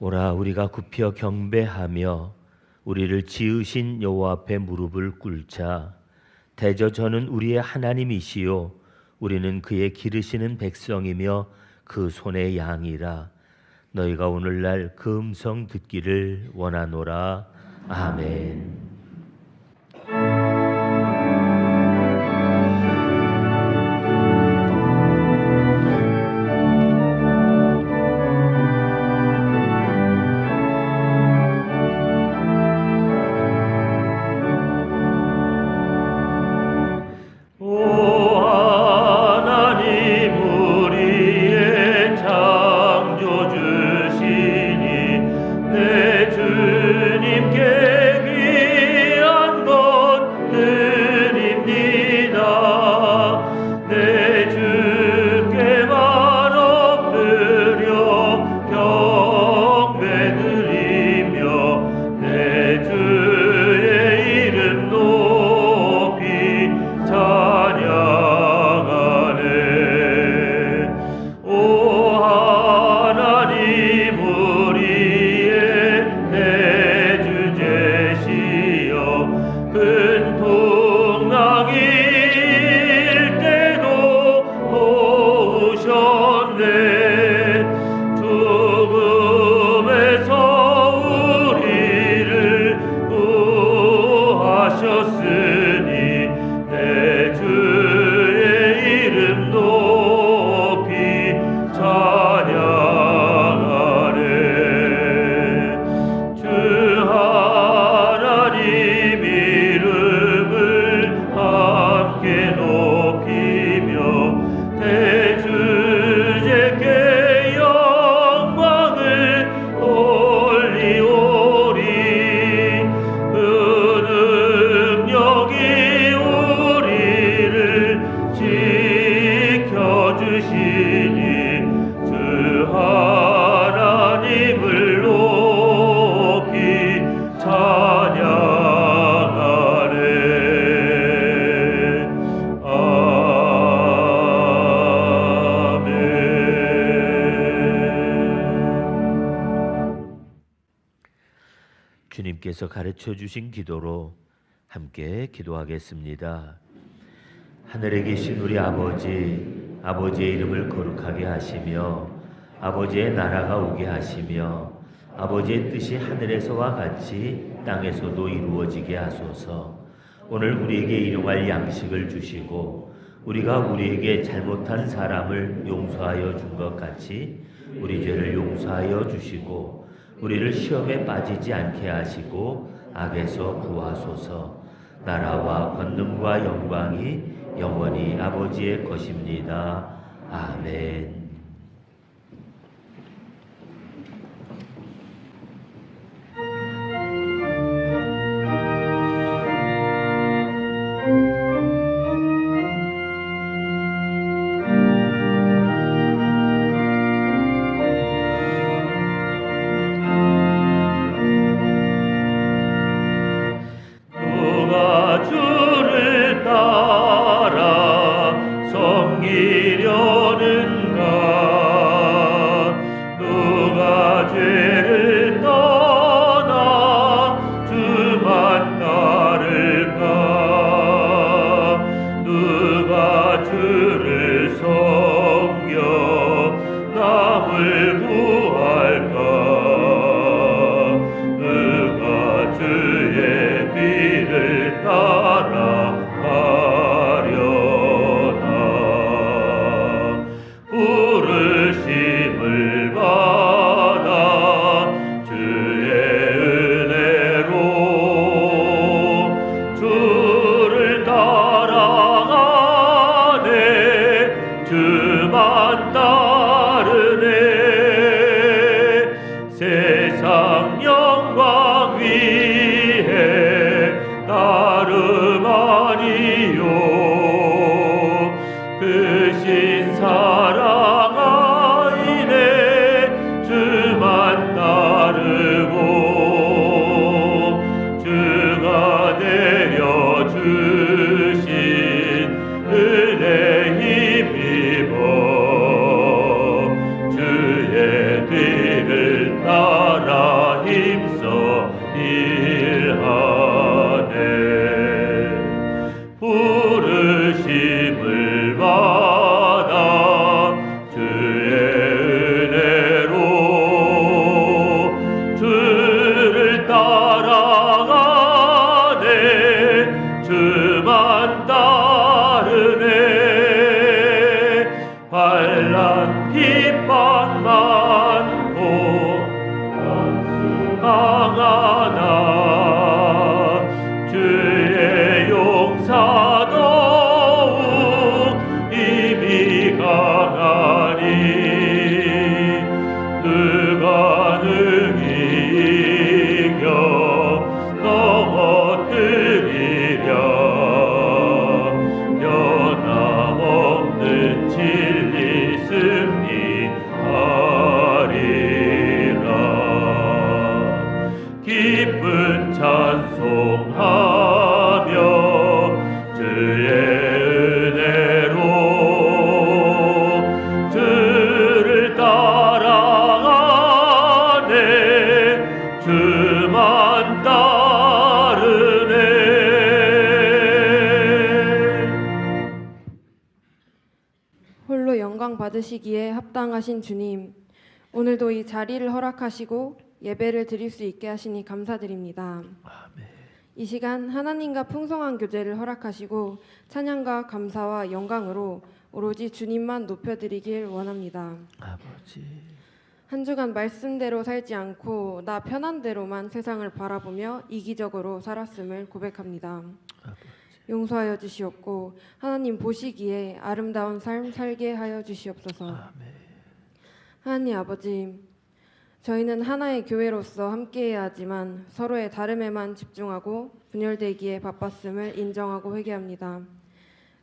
오라 우리가 굽혀 경배하며 우리를 지으신 여호와 앞에 무릎을 꿇자. 대저 저는 우리의 하나님이시요 우리는 그의 기르시는 백성이며 그 손의 양이라. 너희가 오늘날 그 음성 듣기를 원하노라. 아멘. 주님께서 가르쳐 주신 기도로 함께 기도하겠습니다. 하늘에 계신 우리 아버지, 아버지의 이름을 거룩하게 하시며 아버지의 나라가 오게 하시며 아버지의 뜻이 하늘에서와 같이 땅에서도 이루어지게 하소서. 오늘 우리에게 일용할 양식을 주시고 우리가 우리에게 잘못한 사람을 용서하여 준 것 같이 우리 죄를 용서하여 주시고 우리를 시험에 빠지지 않게 하시고 악에서 구하소서. 나라와 권능과 영광이 영원히 아버지의 것입니다. 아멘. 주를 따라 섬기려는가. 누가 능히 이겨 넘어뜨리랴. 변함없는 진리 승리하리라. 기쁜 찬송하며 주의 은혜로 주를 따라가네. 주만 따르네. 홀로 영광 받으시기에 합당하신 주님, 오늘도 이 자리를 허락하시고 예배를 드릴 수 있게 하시니 감사드립니다. 이 시간 하나님과 풍성한 교제를 허락하시고 찬양과 감사와 영광으로 오로지 주님만 높여드리길 원합니다. 아버지, 한 주간 말씀대로 살지 않고 나 편한 대로만 세상을 바라보며 이기적으로 살았음을 고백합니다. 용서하여 주시옵고 하나님 보시기에 아름다운 삶 살게 하여 주시옵소서. 하나님 아버지, 저희는 하나의 교회로서 함께해야 하지만 서로의 다름에만 집중하고 분열되기에 바빴음을 인정하고 회개합니다.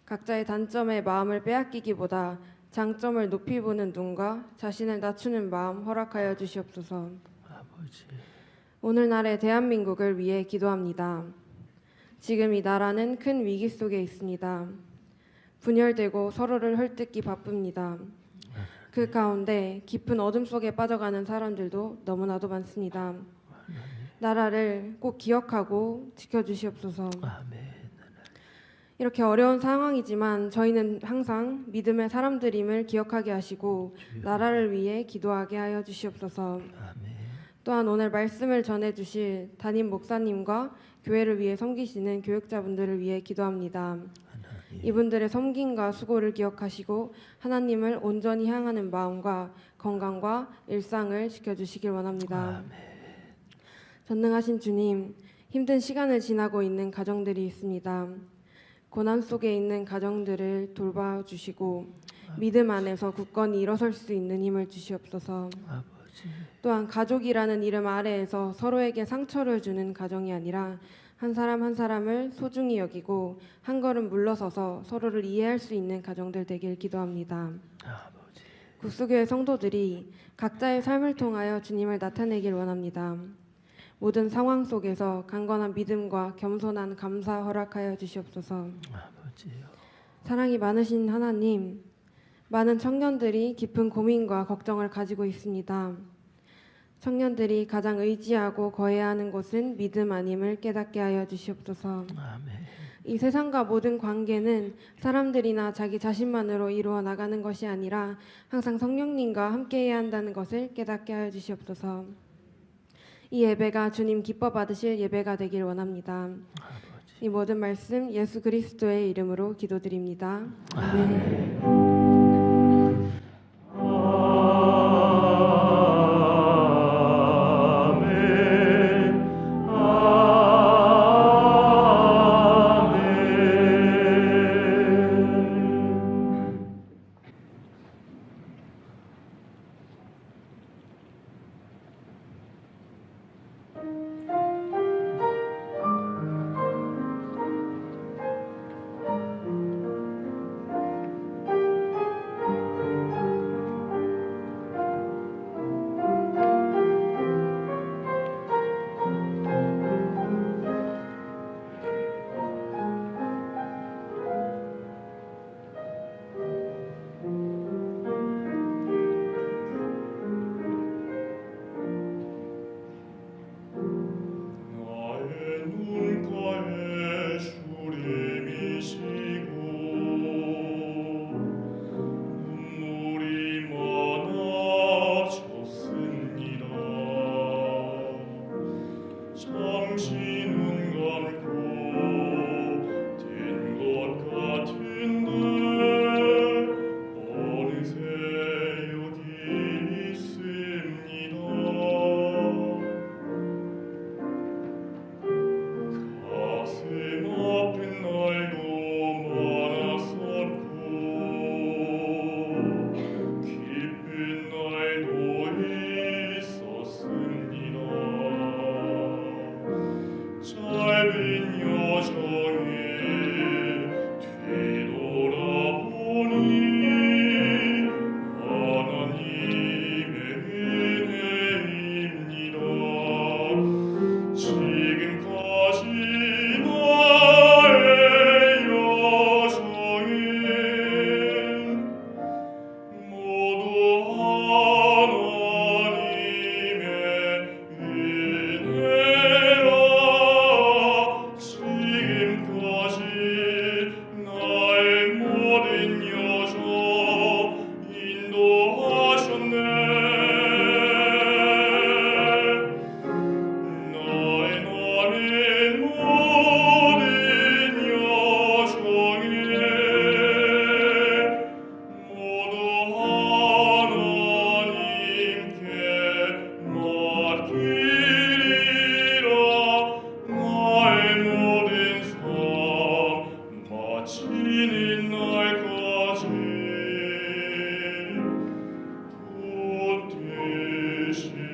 각자의 단점에 마음을 빼앗기기보다 장점을 높이 보는 눈과 자신을 낮추는 마음 허락하여 주시옵소서. 아버지, 오늘날의 대한민국을 위해 기도합니다. 지금 이 나라는 큰 위기 속에 있습니다. 분열되고 서로를 헐뜯기 바쁩니다. 그 가운데 깊은 어둠 속에 빠져가는 사람들도 너무나도 많습니다. 나라를 꼭 기억하고 지켜주시옵소서. 이렇게 어려운 상황이지만 저희는 항상 믿음의 사람들임을 기억하게 하시고 나라를 위해 기도하게 하여 주시옵소서. 또한 오늘 말씀을 전해주실 담임 목사님과 교회를 위해 섬기시는 교육자분들을 위해 기도합니다. 이분들의 섬김과 수고를 기억하시고 하나님을 온전히 향하는 마음과 건강과 일상을 지켜주시길 원합니다. 전능하신 주님, 힘든 시간을 지나고 있는 가정들이 있습니다. 고난 속에 있는 가정들을 돌봐주시고 믿음 안에서 굳건히 일어설 수 있는 힘을 주시옵소서. 또한 가족이라는 이름 아래에서 서로에게 상처를 주는 가정이 아니라 한 사람 한 사람을 소중히 여기고 한 걸음 물러서서 서로를 이해할 수 있는 가정들 되길 기도합니다. 국수교회 성도들이 각자의 삶을 통하여 주님을 나타내길 원합니다. 모든 상황 속에서 강건한 믿음과 겸손한 감사 허락하여 주시옵소서. 사랑이 많으신 하나님, 많은 청년들이 깊은 고민과 걱정을 가지고 있습니다. 청년들이 가장 의지하고 거해야 하는 곳은 믿음 아님을 깨닫게 하여 주시옵소서. 이 세상과 모든 관계는 사람들이나 자기 자신만으로 이루어 나가는 것이 아니라 항상 성령님과 함께해야 한다는 것을 깨닫게 하여 주시옵소서. 이 예배가 주님 기뻐 받으실 예배가 되길 원합니다. 이 모든 말씀 예수 그리스도의 이름으로 기도드립니다. 아멘. 깊은 날도 가슴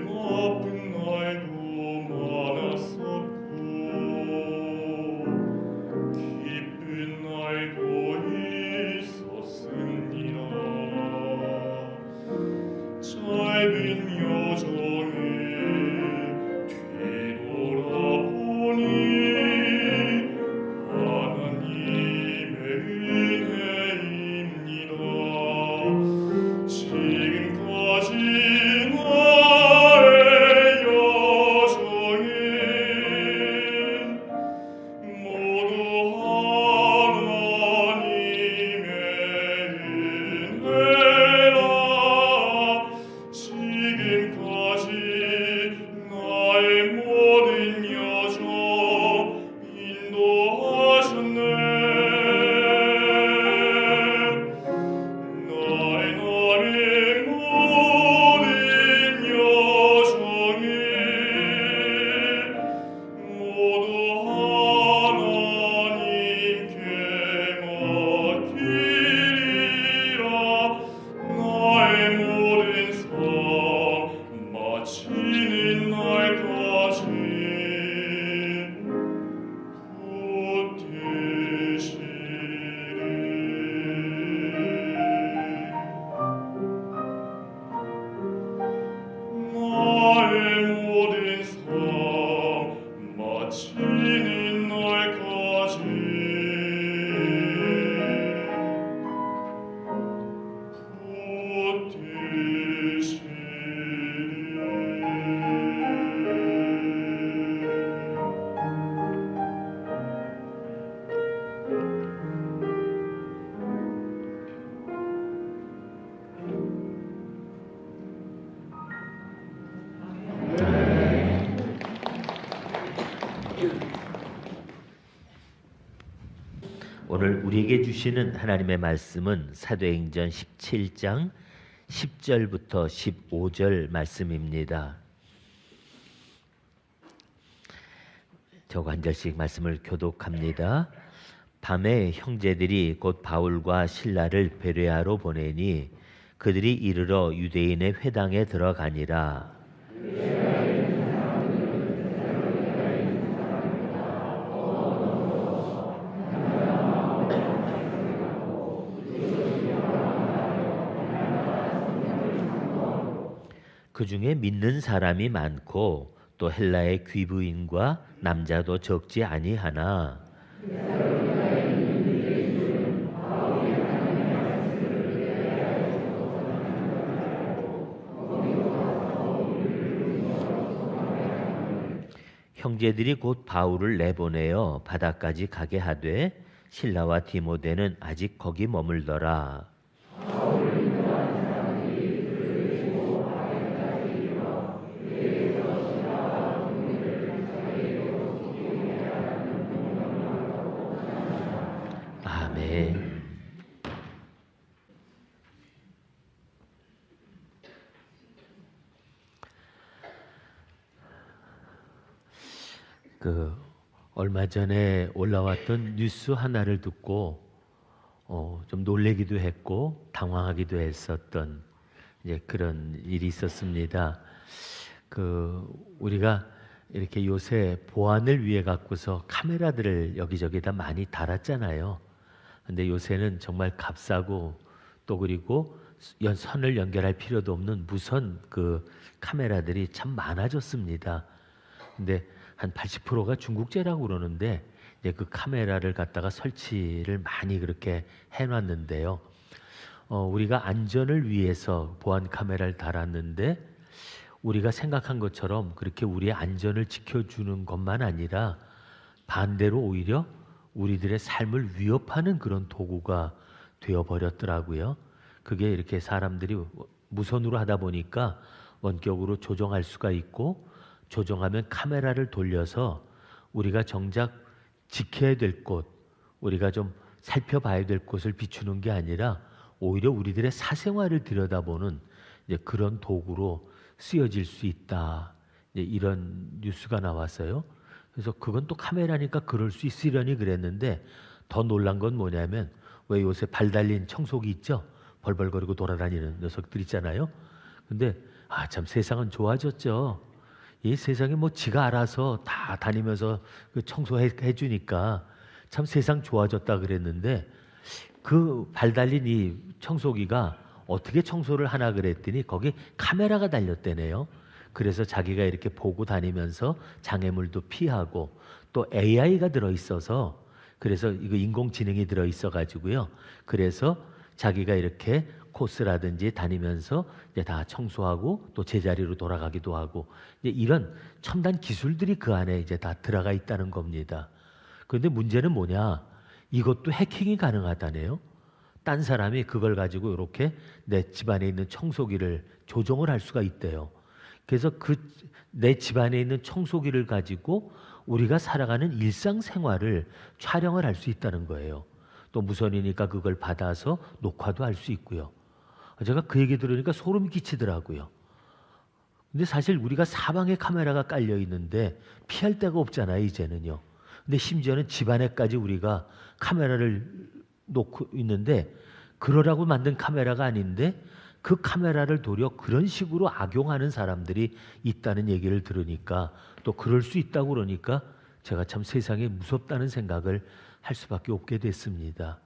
아픈 날도 많았었고 기쁜 날도 있었습니다. 짧은 여정에 뒤돌아보니 하나님의 은혜입니다. 지금까지 나의 여정은 모두 하나님의 은혜라. 지금까지 나의 모든 여정 인도하셨네. 나의 모든 여정을 모두 하나님께 맡기리라. 나의 모든 삶 마치는 날까지 곧 되시리. 나의 모든 삶 마치는 날까지 곧 되시리. 오늘 우리에게 주시는 하나님의 말씀은 사도행전 17장 10절부터 15절 말씀입니다. 저거 한 절씩 말씀을 교독합니다. 밤에 형제들이 곧 바울과 실라를 베레아로 보내니 그들이 이르러 유대인의 회당에 들어가니라. 그 중에 믿는 사람이 많고 또 헬라의 귀부인과 남자도 적지 아니하나 형제들이 곧 바울을 내보내어 바다까지 가게 하되 실라와 디모데는 아직 거기 머물더라. 아멘. 얼마 전에 올라왔던 뉴스 하나를 듣고 좀 놀래기도 했고 당황하기도 했었던 이제 그런 일이 있었습니다. 우리가 이렇게 요새 보안을 위해 갖고서 카메라들을 여기저기다 많이 달았잖아요. 근데 요새는 정말 값싸고 또 그리고 선을 연결할 필요도 없는 무선 카메라들이 참 많아졌습니다. 근데 한 80%가 중국제라고 그러는데 이제 그 카메라를 갖다가 설치를 많이 그렇게 해놨는데요. 우리가 안전을 위해서 보안 카메라를 달았는데 우리가 생각한 것처럼 그렇게 우리의 안전을 지켜주는 것만 아니라 반대로 오히려 우리들의 삶을 위협하는 그런 도구가 되어버렸더라고요. 그게 이렇게 사람들이 무선으로 하다 보니까 원격으로 조정할 수가 있고, 조정하면 카메라를 돌려서 우리가 정작 지켜야 될 곳, 우리가 좀 살펴봐야 될 곳을 비추는 게 아니라 오히려 우리들의 사생활을 들여다보는 이제 그런 도구로 쓰여질 수 있다. 이제 이런 뉴스가 나왔어요. 그래서 그건 또 카메라니까 그럴 수 있으려니 그랬는데, 더 놀란 건 뭐냐면, 왜 요새 발 달린 청소기 있죠? 벌벌거리고 돌아다니는 녀석들 있잖아요. 근데 참 세상은 좋아졌죠. 이 세상에 뭐 지가 알아서 다 다니면서 그 청소해 주니까 참 세상 좋아졌다 그랬는데, 그 발 달린 이 청소기가 어떻게 청소를 하나 그랬더니 거기 카메라가 달렸대네요. 그래서 자기가 이렇게 보고 다니면서 장애물도 피하고, 또 AI가 들어있어서, 그래서 이거 인공지능이 들어있어 가지고요. 그래서 자기가 이렇게 코스라든지 다니면서 이제 다 청소하고 또 제자리로 돌아가기도 하고, 이제 이런 첨단 기술들이 그 안에 이제 다 들어가 있다는 겁니다. 그런데 문제는 뭐냐? 이것도 해킹이 가능하다네요. 딴 사람이 그걸 가지고 이렇게 내 집안에 있는 청소기를 조정을 할 수가 있대요. 그래서 내 집안에 있는 청소기를 가지고 우리가 살아가는 일상생활을 촬영을 할 수 있다는 거예요. 또 무선이니까 그걸 받아서 녹화도 할 수 있고요. 제가 그 얘기 들으니까 소름이 끼치더라고요. 근데 사실 우리가 사방에 카메라가 깔려 있는데 피할 데가 없잖아요, 이제는요. 근데 심지어는 집안에까지 우리가 카메라를 놓고 있는데, 그러라고 만든 카메라가 아닌데 그 카메라를 도리어 그런 식으로 악용하는 사람들이 있다는 얘기를 들으니까, 또 그럴 수 있다고 그러니까 제가 참 세상에 무섭다는 생각을 할 수밖에 없게 됐습니다.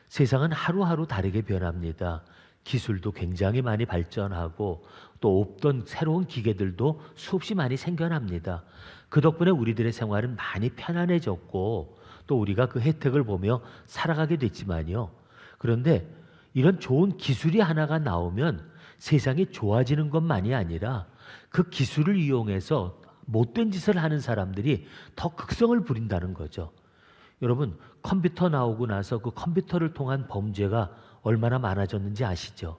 세상은 하루하루 다르게 변합니다. 기술도 굉장히 많이 발전하고 또 없던 새로운 기계들도 수없이 많이 생겨납니다. 그 덕분에 우리들의 생활은 많이 편안해졌고 또 우리가 그 혜택을 보며 살아가게 됐지만요. 그런데 이런 좋은 기술이 하나가 나오면 세상이 좋아지는 것만이 아니라 그 기술을 이용해서 못된 짓을 하는 사람들이 더 극성을 부린다는 거죠. 여러분, 컴퓨터 나오고 나서 그 컴퓨터를 통한 범죄가 얼마나 많아졌는지 아시죠?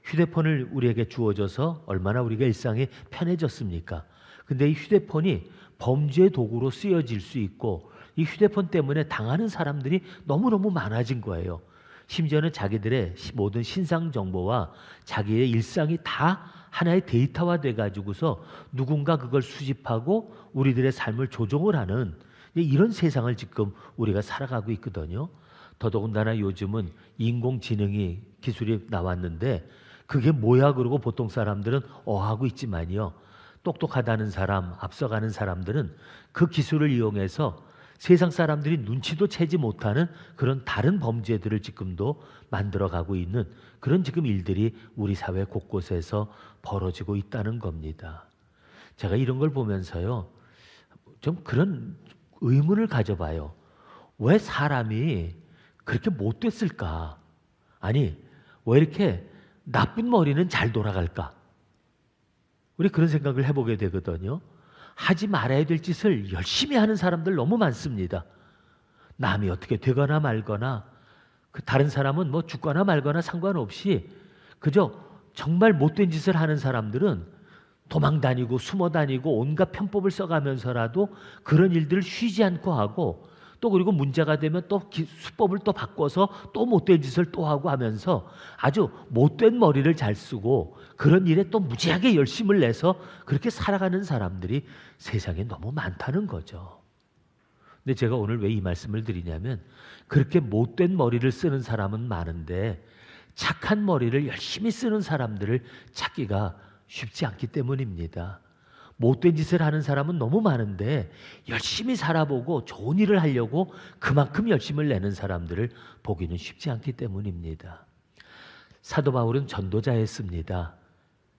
휴대폰을 우리에게 주어져서 얼마나 우리가 일상이 편해졌습니까? 근데 이 휴대폰이 범죄의 도구로 쓰여질 수 있고, 이 휴대폰 때문에 당하는 사람들이 너무너무 많아진 거예요. 심지어는 자기들의 모든 신상 정보와 자기의 일상이 다 하나의 데이터화 돼 가지고서 누군가 그걸 수집하고 우리들의 삶을 조종을 하는 이런 세상을 지금 우리가 살아가고 있거든요. 더더군다나 요즘은 인공지능이 기술이 나왔는데 그게 뭐야 그러고 보통 사람들은 어하고 있지만요. 똑똑하다는 사람, 앞서가는 사람들은 그 기술을 이용해서 세상 사람들이 눈치도 채지 못하는 그런 다른 범죄들을 지금도 만들어가고 있는 그런 지금 일들이 우리 사회 곳곳에서 벌어지고 있다는 겁니다. 제가 이런 걸 보면서요, 좀 그런 의문을 가져봐요. 왜 사람이 그렇게 못됐을까? 아니, 왜 이렇게 나쁜 머리는 잘 돌아갈까? 우리 그런 생각을 해보게 되거든요. 하지 말아야 될 짓을 열심히 하는 사람들 너무 많습니다. 남이 어떻게 되거나 말거나, 그 다른 사람은 뭐 죽거나 말거나 상관없이 그저 정말 못된 짓을 하는 사람들은 도망 다니고 숨어 다니고 온갖 편법을 써가면서라도 그런 일들을 쉬지 않고 하고, 또 그리고 문제가 되면 또 수법을 또 바꿔서 또 못된 짓을 또 하고 하면서 아주 못된 머리를 잘 쓰고 그런 일에 또 무지하게 열심을 내서 그렇게 살아가는 사람들이 세상에 너무 많다는 거죠. 근데 제가 오늘 왜 이 말씀을 드리냐면, 그렇게 못된 머리를 쓰는 사람은 많은데 착한 머리를 열심히 쓰는 사람들을 찾기가 쉽지 않기 때문입니다. 못된 짓을 하는 사람은 너무 많은데 열심히 살아보고 좋은 일을 하려고 그만큼 열심을 내는 사람들을 보기는 쉽지 않기 때문입니다. 사도 바울은 전도자였습니다.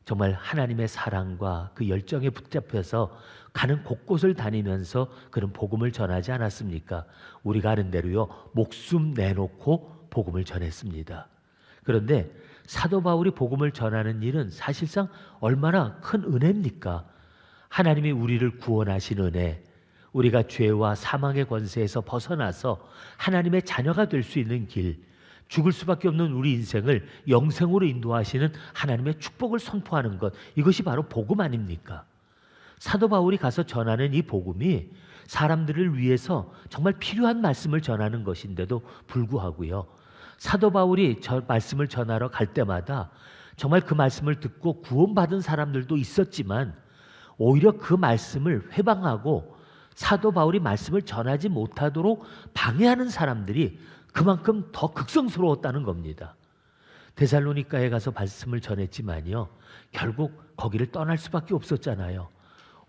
정말 하나님의 사랑과 그 열정에 붙잡혀서 가는 곳곳을 다니면서 그런 복음을 전하지 않았습니까? 우리가 아는 대로요, 목숨 내놓고 복음을 전했습니다. 그런데 사도 바울이 복음을 전하는 일은 사실상 얼마나 큰 은혜입니까? 하나님이 우리를 구원하신 은혜, 우리가 죄와 사망의 권세에서 벗어나서 하나님의 자녀가 될 수 있는 길, 죽을 수밖에 없는 우리 인생을 영생으로 인도하시는 하나님의 축복을 선포하는 것, 이것이 바로 복음 아닙니까? 사도 바울이 가서 전하는 이 복음이 사람들을 위해서 정말 필요한 말씀을 전하는 것인데도 불구하고요, 사도 바울이 저 말씀을 전하러 갈 때마다 정말 그 말씀을 듣고 구원받은 사람들도 있었지만 오히려 그 말씀을 회방하고 사도 바울이 말씀을 전하지 못하도록 방해하는 사람들이 그만큼 더 극성스러웠다는 겁니다. 데살로니가에 가서 말씀을 전했지만요, 결국 거기를 떠날 수밖에 없었잖아요.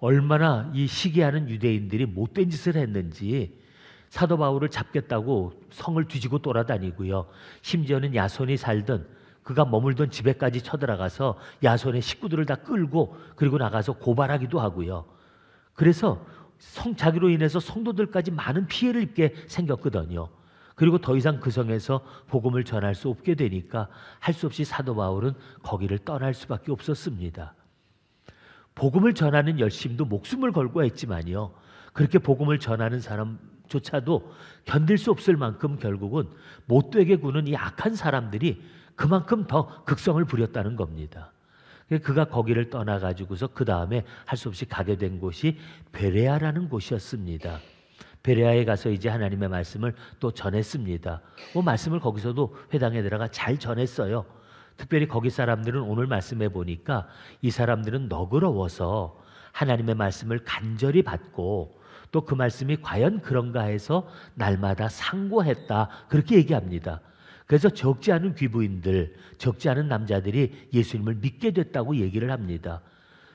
얼마나 이 시기하는 유대인들이 못된 짓을 했는지 사도 바울을 잡겠다고 성을 뒤지고 돌아다니고요, 심지어는 야손이 살던, 그가 머물던 집에까지 쳐들어가서 야손의 식구들을 다 끌고 그리고 나가서 고발하기도 하고요. 그래서 자기로 인해서 성도들까지 많은 피해를 입게 생겼거든요. 그리고 더 이상 그 성에서 복음을 전할 수 없게 되니까 할 수 없이 사도 바울은 거기를 떠날 수밖에 없었습니다. 복음을 전하는 열심도 목숨을 걸고 했지만요, 그렇게 복음을 전하는 사람조차도 견딜 수 없을 만큼 결국은 못되게 구는 이 악한 사람들이 그만큼 더 극성을 부렸다는 겁니다. 그가 거기를 떠나가지고서 그 다음에 할 수 없이 가게 된 곳이 베레아라는 곳이었습니다. 베레아에 가서 이제 하나님의 말씀을 또 전했습니다. 말씀을 거기서도 회당에 들어가 잘 전했어요. 특별히 거기 사람들은 오늘 말씀해 보니까 이 사람들은 너그러워서 하나님의 말씀을 간절히 받고 또 그 말씀이 과연 그런가 해서 날마다 상고했다, 그렇게 얘기합니다. 그래서 적지 않은 귀부인들, 적지 않은 남자들이 예수님을 믿게 됐다고 얘기를 합니다.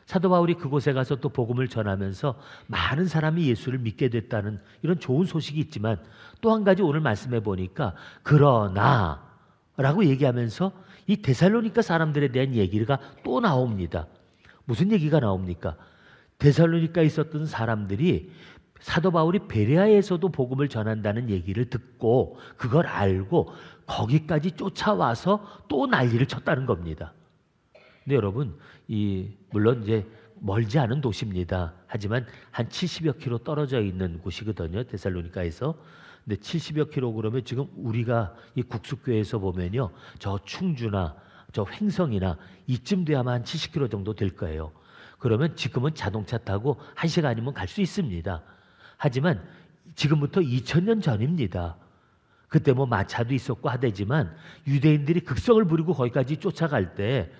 사도 바울이 그곳에 가서 또 복음을 전하면서 많은 사람이 예수를 믿게 됐다는 이런 좋은 소식이 있지만, 또 한 가지 오늘 말씀해 보니까 그러나 라고 얘기하면서 이 데살로니가 사람들에 대한 얘기가 또 나옵니다. 무슨 얘기가 나옵니까? 데살로니가에 있었던 사람들이 사도 바울이 베레아에서도 복음을 전한다는 얘기를 듣고 그걸 알고 거기까지 쫓아와서 또 난리를 쳤다는 겁니다. 근데 여러분, 물론 이제 멀지 않은 도시입니다. 하지만 한 70여 킬로 떨어져 있는 곳이거든요, 데살로니가에서. 근데 70여 킬로 그러면 지금 우리가 이 국수교회에서 보면요, 저 충주나 저 횡성이나 이쯤 돼야만 한 70킬로 정도 될 거예요. 그러면 지금은 자동차 타고 1시간이면 갈 수 있습니다. 하지만 지금부터 2000년 전입니다. 그때 마차도 있었고 하대지만 유대인들이 극성을 부리고 거기까지 쫓아갈 때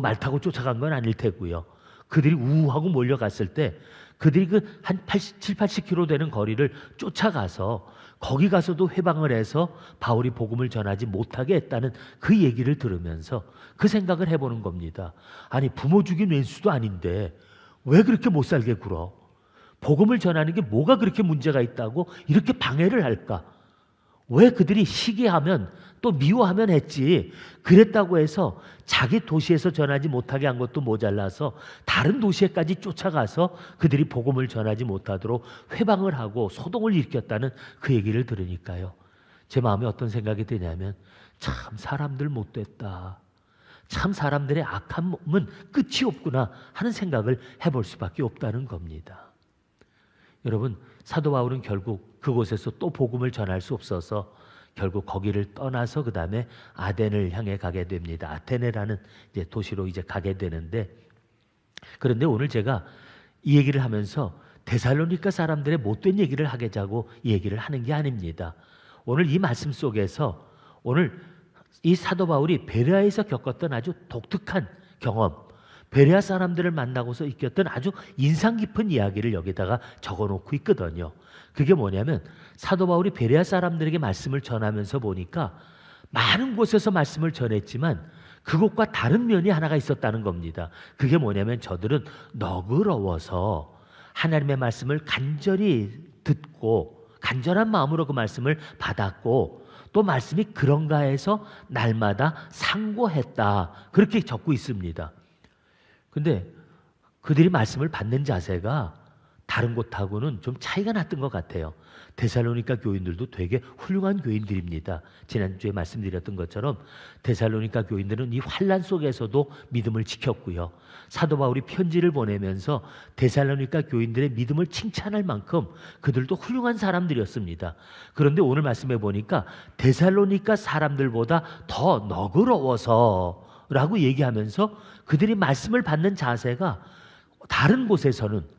말 타고 쫓아간 건 아닐 테고요. 그들이 우우하고 몰려갔을 때 그들이 그 한 7, 80km 되는 거리를 쫓아가서 거기 가서도 회방을 해서 바울이 복음을 전하지 못하게 했다는 그 얘기를 들으면서 그 생각을 해보는 겁니다. 아니, 부모 죽인 왼수도 아닌데 왜 그렇게 못 살게 굴어? 복음을 전하는 게 뭐가 그렇게 문제가 있다고 이렇게 방해를 할까? 왜 그들이 시기하면 또 미워하면 했지, 그랬다고 해서 자기 도시에서 전하지 못하게 한 것도 모자라서 다른 도시에까지 쫓아가서 그들이 복음을 전하지 못하도록 회방을 하고 소동을 일으켰다는 그 얘기를 들으니까요, 제 마음에 어떤 생각이 드냐면, 참 사람들 못됐다, 참 사람들의 악함은 끝이 없구나 하는 생각을 해볼 수밖에 없다는 겁니다. 여러분, 사도 바울은 결국 그곳에서 또 복음을 전할 수 없어서 결국 거기를 떠나서 그 다음에 아덴을 향해 가게 됩니다. 아테네라는 이제 도시로 이제 가게 되는데, 그런데 오늘 제가 이 얘기를 하면서 데살로니가 사람들의 못된 얘기를 하겠자고 이 얘기를 하는 게 아닙니다. 오늘 이 말씀 속에서 오늘 이 사도 바울이 베레아에서 겪었던 아주 독특한 경험, 베레아 사람들을 만나고서 익혔던 아주 인상 깊은 이야기를 여기다가 적어놓고 있거든요. 그게 뭐냐면, 사도 바울이 베레아 사람들에게 말씀을 전하면서 보니까 많은 곳에서 말씀을 전했지만 그곳과 다른 면이 하나가 있었다는 겁니다. 그게 뭐냐면, 저들은 너그러워서 하나님의 말씀을 간절히 듣고 간절한 마음으로 그 말씀을 받았고 또 말씀이 그런가 해서 날마다 상고했다, 그렇게 적고 있습니다. 근데 그들이 말씀을 받는 자세가 다른 곳하고는 좀 차이가 났던 것 같아요. 데살로니가 교인들도 되게 훌륭한 교인들입니다. 지난주에 말씀드렸던 것처럼 데살로니가 교인들은 이 환난 속에서도 믿음을 지켰고요. 사도 바울이 편지를 보내면서 데살로니가 교인들의 믿음을 칭찬할 만큼 그들도 훌륭한 사람들이었습니다. 그런데 오늘 말씀해 보니까 데살로니가 사람들보다 더 너그러워서 라고 얘기하면서 그들이 말씀을 받는 자세가 다른 곳에서는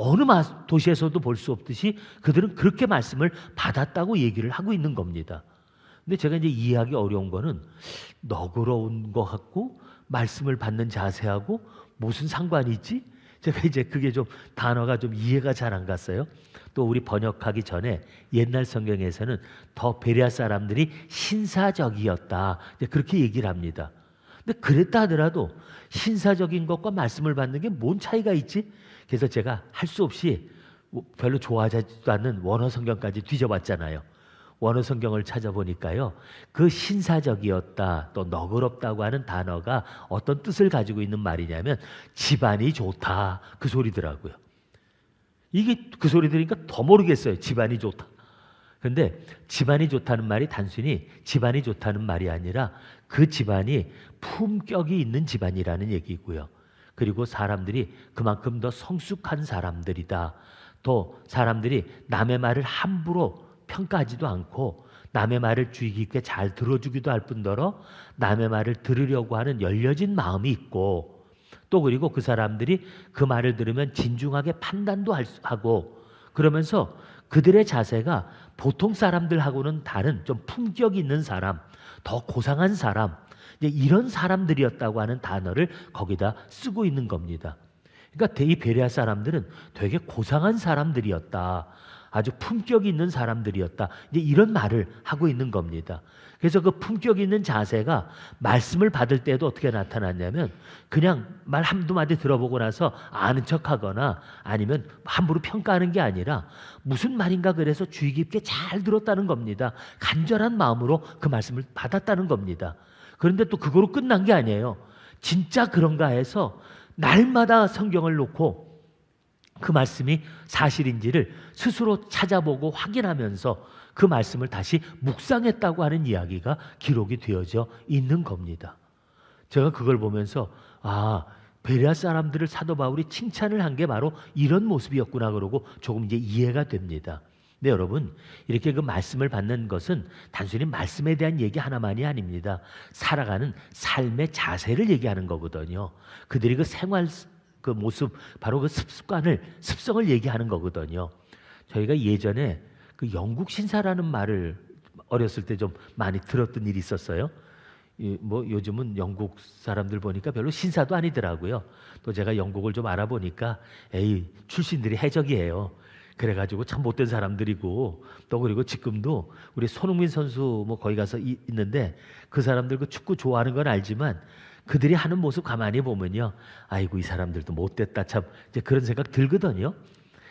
어느 도시에서도 볼 수 없듯이 그들은 그렇게 말씀을 받았다고 얘기를 하고 있는 겁니다. 근데 제가 이제 이해하기 어려운 거는 너그러운 것 같고 말씀을 받는 자세하고 무슨 상관이 있지? 제가 이제 그게 좀 단어가 좀 이해가 잘 안 갔어요. 또 우리 번역하기 전에 옛날 성경에서는 더 베레아 사람들이 신사적이었다, 이제 그렇게 얘기를 합니다. 근데 그랬다 하더라도 신사적인 것과 말씀을 받는 게 뭔 차이가 있지? 그래서 제가 할 수 없이 별로 좋아하지도 않는 원어 성경까지 뒤져봤잖아요. 원어 성경을 찾아보니까요, 그 신사적이었다 또 너그럽다고 하는 단어가 어떤 뜻을 가지고 있는 말이냐면 집안이 좋다, 그 소리더라고요. 이게 그 소리 들으니까 더 모르겠어요. 집안이 좋다. 그런데 집안이 좋다는 말이 단순히 집안이 좋다는 말이 아니라 그 집안이 품격이 있는 집안이라는 얘기고요. 그리고 사람들이 그만큼 더 성숙한 사람들이다. 또 사람들이 남의 말을 함부로 평가하지도 않고 남의 말을 주의 깊게 잘 들어주기도 할 뿐더러 남의 말을 들으려고 하는 열려진 마음이 있고, 또 그리고 그 사람들이 그 말을 들으면 진중하게 판단도 하고, 그러면서 그들의 자세가 보통 사람들하고는 다른 좀 품격 있는 사람, 더 고상한 사람, 이런 사람들이었다고 하는 단어를 거기다 쓰고 있는 겁니다. 그러니까 이 베레아 사람들은 되게 고상한 사람들이었다, 아주 품격이 있는 사람들이었다, 이제 이런 말을 하고 있는 겁니다. 그래서 그 품격 있는 자세가 말씀을 받을 때도 어떻게 나타났냐면 그냥 말 한두 마디 들어보고 나서 아는 척하거나 아니면 함부로 평가하는 게 아니라 무슨 말인가 그래서 주의 깊게 잘 들었다는 겁니다. 간절한 마음으로 그 말씀을 받았다는 겁니다. 그런데 또 그거로 끝난 게 아니에요. 진짜 그런가 해서 날마다 성경을 놓고 그 말씀이 사실인지를 스스로 찾아보고 확인하면서 그 말씀을 다시 묵상했다고 하는 이야기가 기록이 되어져 있는 겁니다. 제가 그걸 보면서 베레아 사람들을 사도 바울이 칭찬을 한 게 바로 이런 모습이었구나 그러고 조금 이제 이해가 됩니다. 네, 여러분, 이렇게 그 말씀을 받는 것은 단순히 말씀에 대한 얘기 하나만이 아닙니다. 살아가는 삶의 자세를 얘기하는 거거든요. 그들이 그 생활 그 모습, 바로 그 습성을 얘기하는 거거든요. 저희가 예전에 그 영국 신사라는 말을 어렸을 때 좀 많이 들었던 일이 있었어요. 뭐 요즘은 영국 사람들 보니까 별로 신사도 아니더라고요. 또 제가 영국을 좀 알아보니까 출신들이 해적이에요. 그래가지고 참 못된 사람들이고, 또 그리고 지금도 우리 손흥민 선수 뭐 거기 가서 있는데 그 사람들 그 축구 좋아하는 건 알지만 그들이 하는 모습 가만히 보면요, 아이고 이 사람들도 못됐다, 참 이제 그런 생각 들거든요.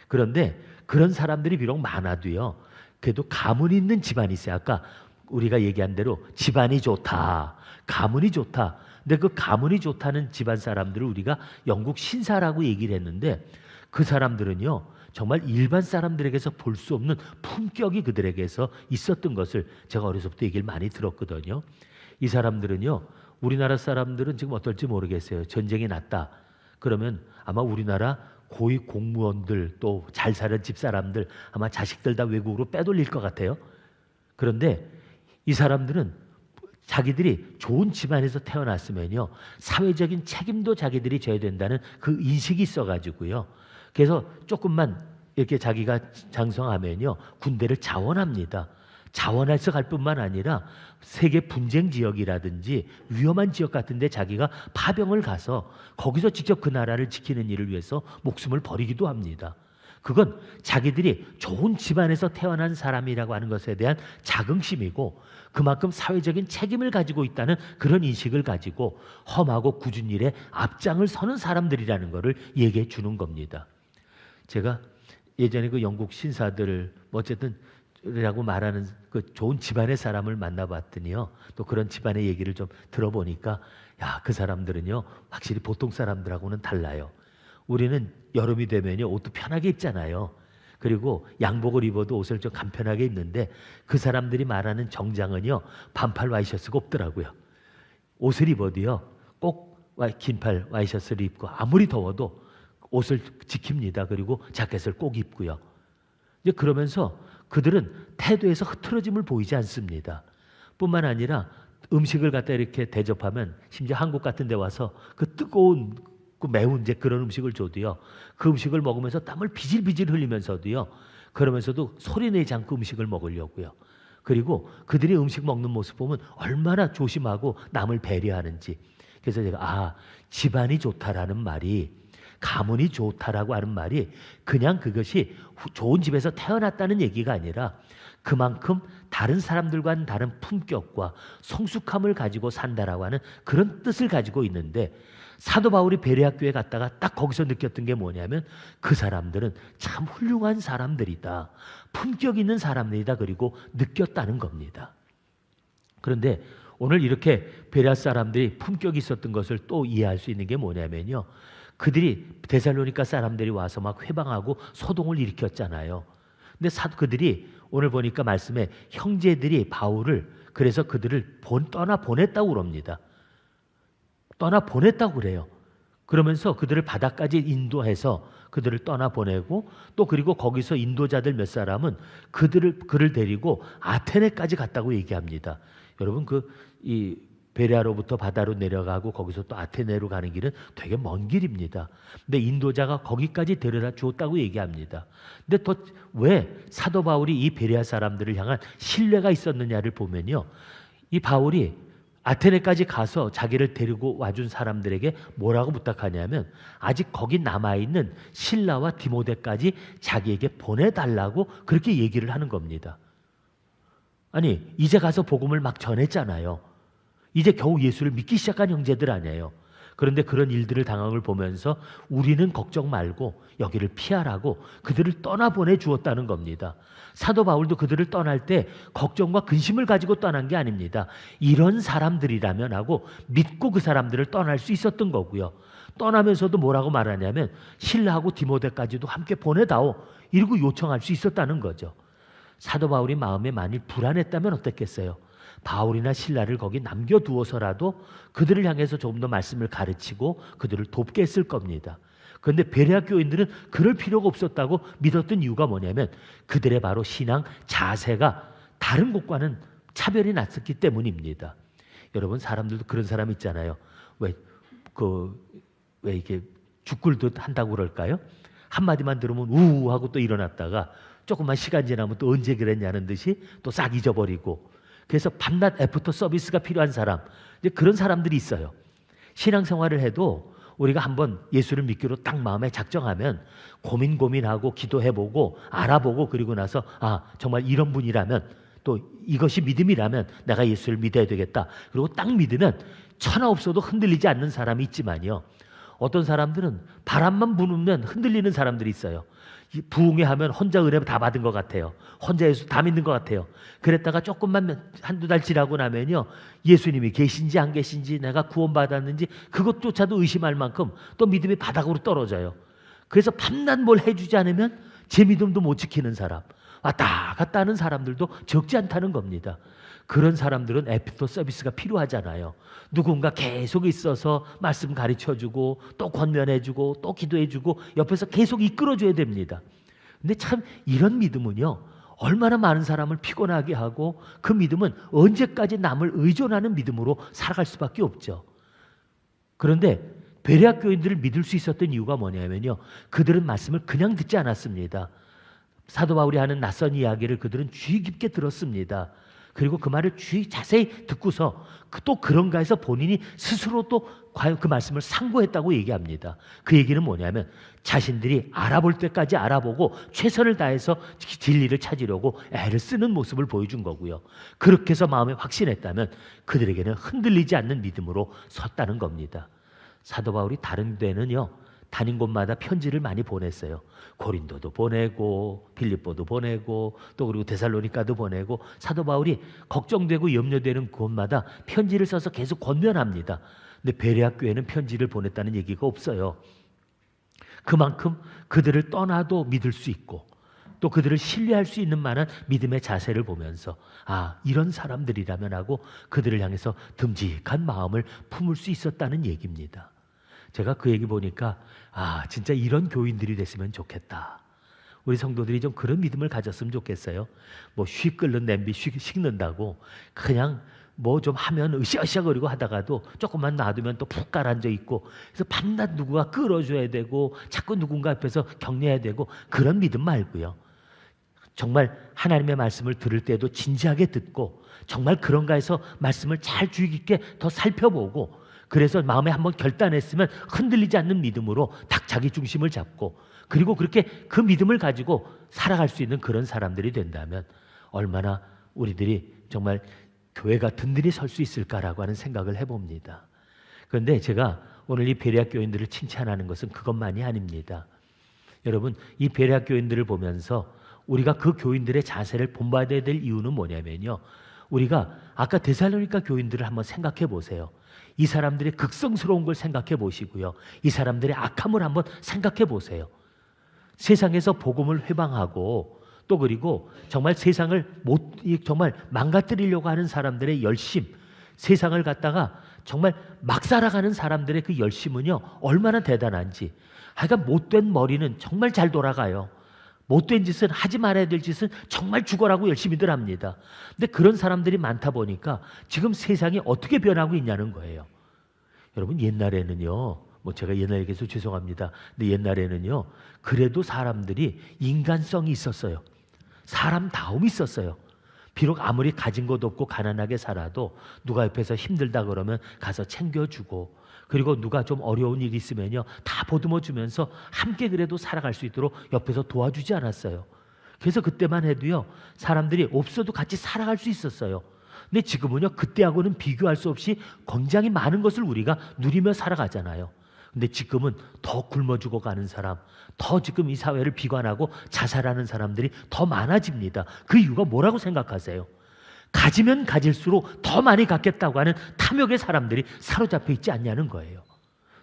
그런데 그런 사람들이 비록 많아도요, 그래도 가문 있는 집안이 있어요. 아까 우리가 얘기한 대로 집안이 좋다, 가문이 좋다. 근데 그 가문이 좋다는 집안 사람들을 우리가 영국 신사라고 얘기를 했는데 그 사람들은요, 정말 일반 사람들에게서 볼 수 없는 품격이 그들에게서 있었던 것을 제가 어려서부터 얘기를 많이 들었거든요. 이 사람들은요, 우리나라 사람들은 지금 어떨지 모르겠어요. 전쟁이 났다 그러면 아마 우리나라 고위 공무원들 또 잘 사는 집 사람들 아마 자식들 다 외국으로 빼돌릴 것 같아요. 그런데 이 사람들은 자기들이 좋은 집안에서 태어났으면요, 사회적인 책임도 자기들이 져야 된다는 그 인식이 있어가지고요, 그래서 조금만 이렇게 자기가 장성하면요, 군대를 자원합니다. 자원해서 갈 뿐만 아니라 세계 분쟁 지역이라든지 위험한 지역 같은 데 자기가 파병을 가서 거기서 직접 그 나라를 지키는 일을 위해서 목숨을 버리기도 합니다. 그건 자기들이 좋은 집안에서 태어난 사람이라고 하는 것에 대한 자긍심이고, 그만큼 사회적인 책임을 가지고 있다는 그런 인식을 가지고 험하고 굳은 일에 앞장을 서는 사람들이라는 것을 얘기해 주는 겁니다. 제가 예전에 그 영국 신사들을 어쨌든 라고 말하는 그 좋은 집안의 사람을 만나봤더니요, 또 그런 집안의 얘기를 좀 들어보니까 그 사람들은요, 확실히 보통 사람들하고는 달라요. 우리는 여름이 되면요 옷도 편하게 입잖아요. 그리고 양복을 입어도 옷을 좀 간편하게 입는데 그 사람들이 말하는 정장은요 반팔 와이셔츠가 없더라고요. 옷을 입어도요 꼭 긴팔 와이셔츠를 입고 아무리 더워도 옷을 지킵니다. 그리고 자켓을 꼭 입고요. 이제 그러면서 그들은 태도에서 흐트러짐을 보이지 않습니다. 뿐만 아니라 음식을 갖다 이렇게 대접하면 심지어 한국 같은 데 와서 그 뜨거운 그 매운 이제 그런 음식을 줘도요. 그 음식을 먹으면서 땀을 비질비질 흘리면서도요. 그러면서도 소리 내지 않고 음식을 먹으려고요. 그리고 그들이 음식 먹는 모습 보면 얼마나 조심하고 남을 배려하는지. 그래서 제가 집안이 좋다라는 말이 가문이 좋다라고 하는 말이 그냥 그것이 좋은 집에서 태어났다는 얘기가 아니라 그만큼 다른 사람들과는 다른 품격과 성숙함을 가지고 산다라고 하는 그런 뜻을 가지고 있는데 사도 바울이 베레아교에 갔다가 딱 거기서 느꼈던 게 뭐냐면 그 사람들은 참 훌륭한 사람들이다. 품격 있는 사람들이다. 그리고 느꼈다는 겁니다. 그런데 오늘 이렇게 베레아 사람들이 품격이 있었던 것을 또 이해할 수 있는 게 뭐냐면요. 그들이 데살로니가 사람들이 와서 막 회방하고 소동을 일으켰잖아요. 근데 그들이 오늘 보니까 말씀에 형제들이 바울을 그래서 그들을 떠나 보냈다고 그럽니다. 떠나 보냈다고 그래요. 그러면서 그들을 바다까지 인도해서 그들을 떠나 보내고 또 그리고 거기서 인도자들 몇 사람은 그를 데리고 아테네까지 갔다고 얘기합니다. 여러분 이 베레아로부터 바다로 내려가고 거기서 또 아테네로 가는 길은 되게 먼 길입니다. 근데 인도자가 거기까지 데려다 주었다고 얘기합니다. 근데 왜 사도 바울이 이 베레아 사람들을 향한 신뢰가 있었느냐를 보면요. 이 바울이 아테네까지 가서 자기를 데리고 와준 사람들에게 뭐라고 부탁하냐면 아직 거기 남아있는 실라와 디모데까지 자기에게 보내달라고 그렇게 얘기를 하는 겁니다. 아니 이제 가서 복음을 막 전했잖아요. 이제 겨우 예수를 믿기 시작한 형제들 아니에요. 그런데 그런 일들을 당한 걸 보면서 우리는 걱정 말고 여기를 피하라고 그들을 떠나보내 주었다는 겁니다. 사도 바울도 그들을 떠날 때 걱정과 근심을 가지고 떠난 게 아닙니다. 이런 사람들이라면 하고 믿고 그 사람들을 떠날 수 있었던 거고요. 떠나면서도 뭐라고 말하냐면 실라하고 디모데까지도 함께 보내다오 이러고 요청할 수 있었다는 거죠. 사도 바울이 마음에 만일 불안했다면 어땠겠어요? 바울이나 실라를 거기 남겨두어서라도 그들을 향해서 조금 더 말씀을 가르치고 그들을 돕게 했을 겁니다. 그런데 베레아 교인들은 그럴 필요가 없었다고 믿었던 이유가 뭐냐면 그들의 바로 신앙 자세가 다른 곳과는 차별이 났었기 때문입니다. 여러분 사람들도 그런 사람 있잖아요. 왜 이게 죽굴듯 한다고 그럴까요? 한마디만 들으면 우우 하고 또 일어났다가 조금만 시간 지나면 또 언제 그랬냐는 듯이 또 싹 잊어버리고 그래서 밤낮 애프터 서비스가 필요한 사람 이제 그런 사람들이 있어요. 신앙생활을 해도 우리가 한번 예수를 믿기로 딱 마음에 작정하면 고민하고 기도해보고 알아보고 그리고 나서 정말 이런 분이라면 또 이것이 믿음이라면 내가 예수를 믿어야 되겠다. 그리고 딱 믿으면 천하 없어도 흔들리지 않는 사람이 있지만요. 어떤 사람들은 바람만 부으면 흔들리는 사람들이 있어요. 부흥회 하면 혼자 은혜 다 받은 것 같아요. 혼자 예수 다 믿는 것 같아요. 그랬다가 조금만 한두 달 지나고 나면요. 예수님이 계신지 안 계신지 내가 구원받았는지 그것조차도 의심할 만큼 또 믿음이 바닥으로 떨어져요. 그래서 밤낮 뭘 해주지 않으면 제 믿음도 못 지키는 사람 왔다 갔다 하는 사람들도 적지 않다는 겁니다. 그런 사람들은 애프터 서비스가 필요하잖아요. 누군가 계속 있어서 말씀 가르쳐주고 또 권면해주고 또 기도해주고 옆에서 계속 이끌어줘야 됩니다. 근데 참 이런 믿음은요. 얼마나 많은 사람을 피곤하게 하고 그 믿음은 언제까지 남을 의존하는 믿음으로 살아갈 수밖에 없죠. 그런데 베레아 교인들을 믿을 수 있었던 이유가 뭐냐면요. 그들은 말씀을 그냥 듣지 않았습니다. 사도 바울이 하는 낯선 이야기를 그들은 주의 깊게 들었습니다. 그리고 그 말을 자세히 듣고서 또 그런가 해서 본인이 스스로 또 과연 그 말씀을 상고했다고 얘기합니다. 그 얘기는 뭐냐면 자신들이 알아볼 때까지 알아보고 최선을 다해서 진리를 찾으려고 애를 쓰는 모습을 보여준 거고요. 그렇게 해서 마음에 확신했다면 그들에게는 흔들리지 않는 믿음으로 섰다는 겁니다. 사도 바울이 다른 데는요. 다닌 곳마다 편지를 많이 보냈어요. 고린도도 보내고 빌립보도 보내고 또 그리고 데살로니가도 보내고 사도 바울이 걱정되고 염려되는 곳마다 편지를 써서 계속 권면합니다. 근데 베레아 교회는 편지를 보냈다는 얘기가 없어요. 그만큼 그들을 떠나도 믿을 수 있고 또 그들을 신뢰할 수 있는 만한 믿음의 자세를 보면서 이런 사람들이라면 하고 그들을 향해서 듬직한 마음을 품을 수 있었다는 얘기입니다. 제가 그 얘기 보니까 진짜 이런 교인들이 됐으면 좋겠다. 우리 성도들이 좀 그런 믿음을 가졌으면 좋겠어요. 뭐 휙 끓는 냄비 식는다고 그냥 뭐 좀 하면 으쌰으쌰거리고 하다가도 조금만 놔두면 또 푹 가라앉아 있고, 그래서 밤낮 누구가 끌어줘야 되고 자꾸 누군가 앞에서 격려해야 되고 그런 믿음 말고요. 정말 하나님의 말씀을 들을 때도 진지하게 듣고 정말 그런가 해서 말씀을 잘 주의 깊게 더 살펴보고, 그래서 마음에 한번 결단했으면 흔들리지 않는 믿음으로 딱 자기 중심을 잡고, 그리고 그렇게 그 믿음을 가지고 살아갈 수 있는 그런 사람들이 된다면 얼마나 우리들이 정말 교회가 든든히 설 수 있을까라고 하는 생각을 해봅니다. 그런데 제가 오늘 이 베레아 교인들을 칭찬하는 것은 그것만이 아닙니다. 여러분, 이 베레아 교인들을 보면서 우리가 그 교인들의 자세를 본받아야 될 이유는 뭐냐면요, 우리가 아까 데살로니가 교인들을 한번 생각해 보세요. 이 사람들의 극성스러운 걸 생각해 보시고요, 이 사람들의 악함을 한번 생각해 보세요. 세상에서 복음을 회방하고 또 그리고 정말 세상을 정말 망가뜨리려고 하는 사람들의 열심, 세상을 갖다가 정말 막 살아가는 사람들의 그 열심은요 얼마나 대단한지. 하여간 못된 머리는 정말 잘 돌아가요. 못된 짓은, 하지 말아야 될 짓은 정말 죽어라고 열심히들 합니다. 근데 그런 사람들이 많다 보니까 지금 세상이 어떻게 변하고 있냐는 거예요. 여러분, 옛날에는요, 뭐 제가 옛날 얘기해서 죄송합니다. 근데 옛날에는요 그래도 사람들이 인간성이 있었어요. 사람다움이 있었어요. 비록 아무리 가진 것 없고 가난하게 살아도 누가 옆에서 힘들다 그러면 가서 챙겨주고, 그리고 누가 좀 어려운 일이 있으면요 다 보듬어 주면서 함께 그래도 살아갈 수 있도록 옆에서 도와주지 않았어요. 그래서 그때만 해도요 사람들이 없어도 같이 살아갈 수 있었어요. 근데 지금은요 그때하고는 비교할 수 없이 굉장히 많은 것을 우리가 누리며 살아가잖아요. 근데 지금은 더 굶어 죽어가는 사람, 더 지금 이 사회를 비관하고 자살하는 사람들이 더 많아집니다. 그 이유가 뭐라고 생각하세요? 가지면 가질수록 더 많이 갖겠다고 하는 탐욕의 사람들이 사로잡혀 있지 않냐는 거예요.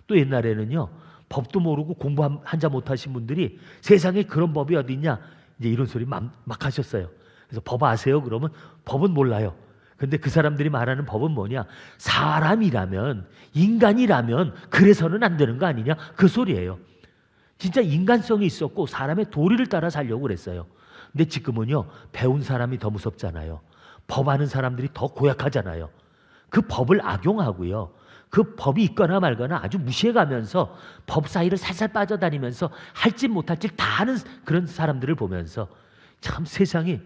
또 옛날에는요 법도 모르고 공부 한자 못하신 분들이 세상에 그런 법이 어디 있냐 이제 이런 소리 막 하셨어요. 그래서 법 아세요? 그러면 법은 몰라요. 근데 그 사람들이 말하는 법은 뭐냐, 사람이라면, 인간이라면 그래서는 안 되는 거 아니냐, 그 소리예요. 진짜 인간성이 있었고 사람의 도리를 따라 살려고 그랬어요. 근데 지금은요 배운 사람이 더 무섭잖아요. 법 아는 사람들이 더 고약하잖아요. 그 법을 악용하고요, 그 법이 있거나 말거나 아주 무시해가면서 법 사이를 살살 빠져다니면서 할 짓 못할 짓 다 하는 그런 사람들을 보면서 참 세상이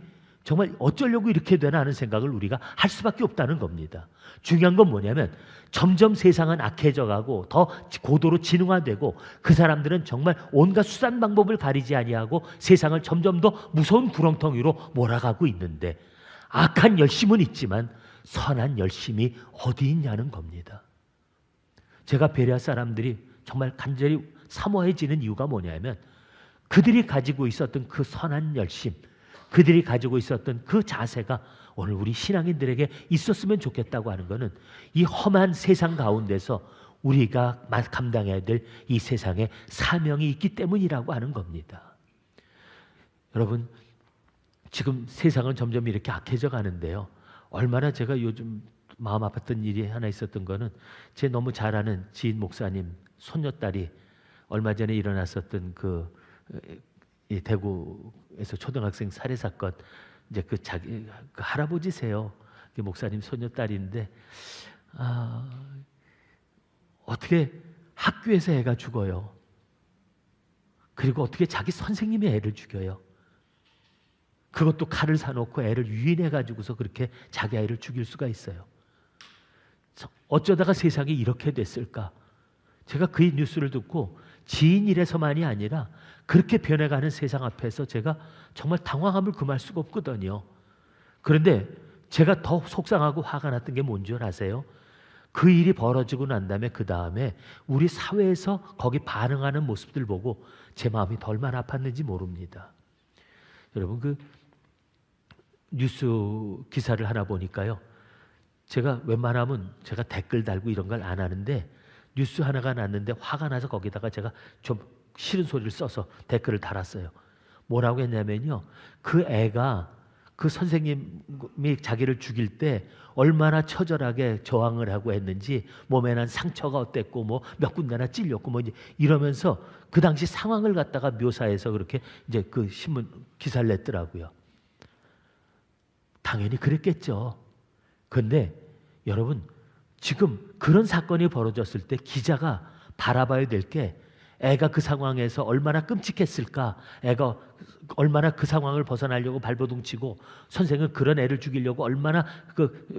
정말 어쩌려고 이렇게 되나 하는 생각을 우리가 할 수밖에 없다는 겁니다. 중요한 건 뭐냐면 점점 세상은 악해져 가고 더 고도로 진흥화되고 그 사람들은 정말 온갖 수단 방법을 가리지 아니하고 세상을 점점 더 무서운 구렁텅이로 몰아가고 있는데, 악한 열심은 있지만 선한 열심이 어디 있냐는 겁니다. 제가 베레아 사람들이 정말 간절히 사모해지는 이유가 뭐냐면 그들이 가지고 있었던 그 선한 열심, 그들이 가지고 있었던 그 자세가 오늘 우리 신앙인들에게 있었으면 좋겠다고 하는 것은 이 험한 세상 가운데서 우리가 감당해야 될 이 세상에 사명이 있기 때문이라고 하는 겁니다. 여러분, 지금 세상은 점점 이렇게 악해져 가는데요, 얼마나 제가 요즘 마음 아팠던 일이 하나 있었던 거는 제 너무 잘 아는 지인 목사님 손녀딸이 얼마 전에 일어났었던 이 대구에서 초등학생 살해 사건, 이제 그 할아버지세요. 목사님 손녀딸인데 어떻게 학교에서 애가 죽어요. 그리고 어떻게 자기 선생님이 애를 죽여요. 그것도 칼을 사놓고 애를 유인해 가지고서 그렇게 자기 아이를 죽일 수가 있어요. 어쩌다가 세상이 이렇게 됐을까? 제가 그 뉴스를 듣고 지인 일에서만이 아니라 그렇게 변해가는 세상 앞에서 제가 정말 당황함을 금할 수가 없거든요. 그런데 제가 더 속상하고 화가 났던 게 뭔지 아세요? 그 일이 벌어지고 난 다음에 그 다음에 우리 사회에서 거기 반응하는 모습들 보고 제 마음이 얼마나 아팠는지 모릅니다. 여러분, 그 뉴스 기사를 하나 보니까요, 제가 웬만하면 제가 댓글 달고 이런 걸 안 하는데 뉴스 하나가 났는데 화가 나서 거기다가 제가 좀 싫은 소리를 써서 댓글을 달았어요. 뭐라고 했냐면요, 그 애가 그 선생님이 자기를 죽일 때 얼마나 처절하게 저항을 하고 했는지, 몸에 난 상처가 어땠고 뭐 몇 군데나 찔렸고 뭐 이제 이러면서 그 당시 상황을 갖다가 묘사해서 그렇게 이제 그 신문 기사를 냈더라고요. 당연히 그랬겠죠. 그런데 여러분, 지금 그런 사건이 벌어졌을 때 기자가 바라봐야 될 게, 애가 그 상황에서 얼마나 끔찍했을까, 애가 얼마나 그 상황을 벗어나려고 발버둥치고, 선생은 그런 애를 죽이려고 얼마나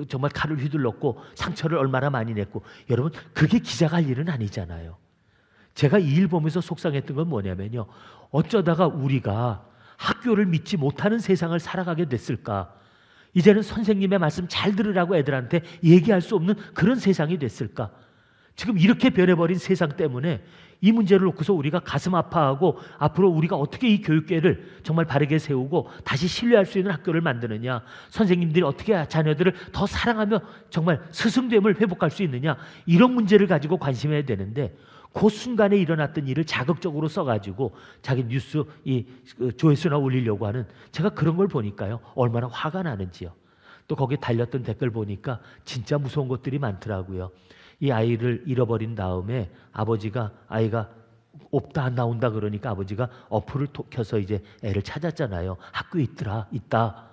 정말 칼을 휘둘렀고 상처를 얼마나 많이 냈고. 여러분, 그게 기자가 할 일은 아니잖아요. 제가 이 일 보면서 속상했던 건 뭐냐면요, 어쩌다가 우리가 학교를 믿지 못하는 세상을 살아가게 됐을까? 이제는 선생님의 말씀 잘 들으라고 애들한테 얘기할 수 없는 그런 세상이 됐을까? 지금 이렇게 변해버린 세상 때문에 이 문제를 놓고서 우리가 가슴 아파하고, 앞으로 우리가 어떻게 이 교육계를 정말 바르게 세우고 다시 신뢰할 수 있는 학교를 만드느냐, 선생님들이 어떻게 자녀들을 더 사랑하며 정말 스승됨을 회복할 수 있느냐, 이런 문제를 가지고 관심해야 되는데, 그 순간에 일어났던 일을 자극적으로 써가지고 자기 뉴스 조회수나 올리려고 하는, 제가 그런 걸 보니까요, 얼마나 화가 나는지요. 또 거기에 달렸던 댓글 보니까 진짜 무서운 것들이 많더라고요. 이 아이를 잃어버린 다음에 아이가 없다 안 나온다 그러니까 아버지가 어플을 켜서 이제 애를 찾았잖아요. 학교에 있다.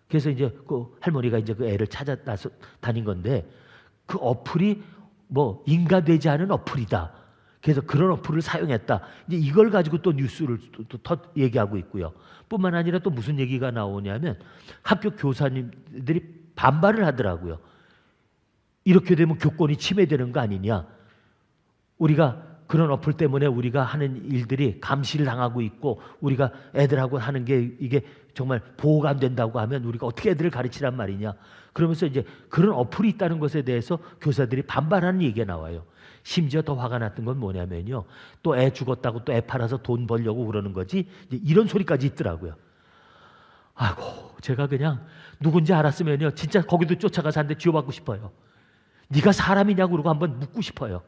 그래서 이제 그 할머니가 이제 그 애를 찾아 나서 다닌 건데, 그 어플이 뭐 인가되지 않은 어플이다. 그래서 그런 어플을 사용했다. 이제 이걸 가지고 또 뉴스를 또 얘기하고 있고요. 뿐만 아니라 또 무슨 얘기가 나오냐면, 학교 교사님들이 반발을 하더라고요. 이렇게 되면 교권이 침해되는 거 아니냐. 우리가 그런 어플 때문에 우리가 하는 일들이 감시를 당하고 있고, 우리가 애들하고 하는 게 이게 정말 보호가 안 된다고 하면 우리가 어떻게 애들을 가르치란 말이냐. 그러면서 이제 그런 어플이 있다는 것에 대해서 교사들이 반발하는 얘기가 나와요. 심지어 더 화가 났던 건 뭐냐면요, 또 애 죽었다고 또 애 팔아서 돈 벌려고 그러는 거지, 이제 이런 소리까지 있더라고요. 아이고, 제가 그냥 누군지 알았으면요 진짜 거기도 쫓아가서 한 대 쥐어받고 싶어요. 네가 사람이냐고 그러고 한번 묻고 싶어요.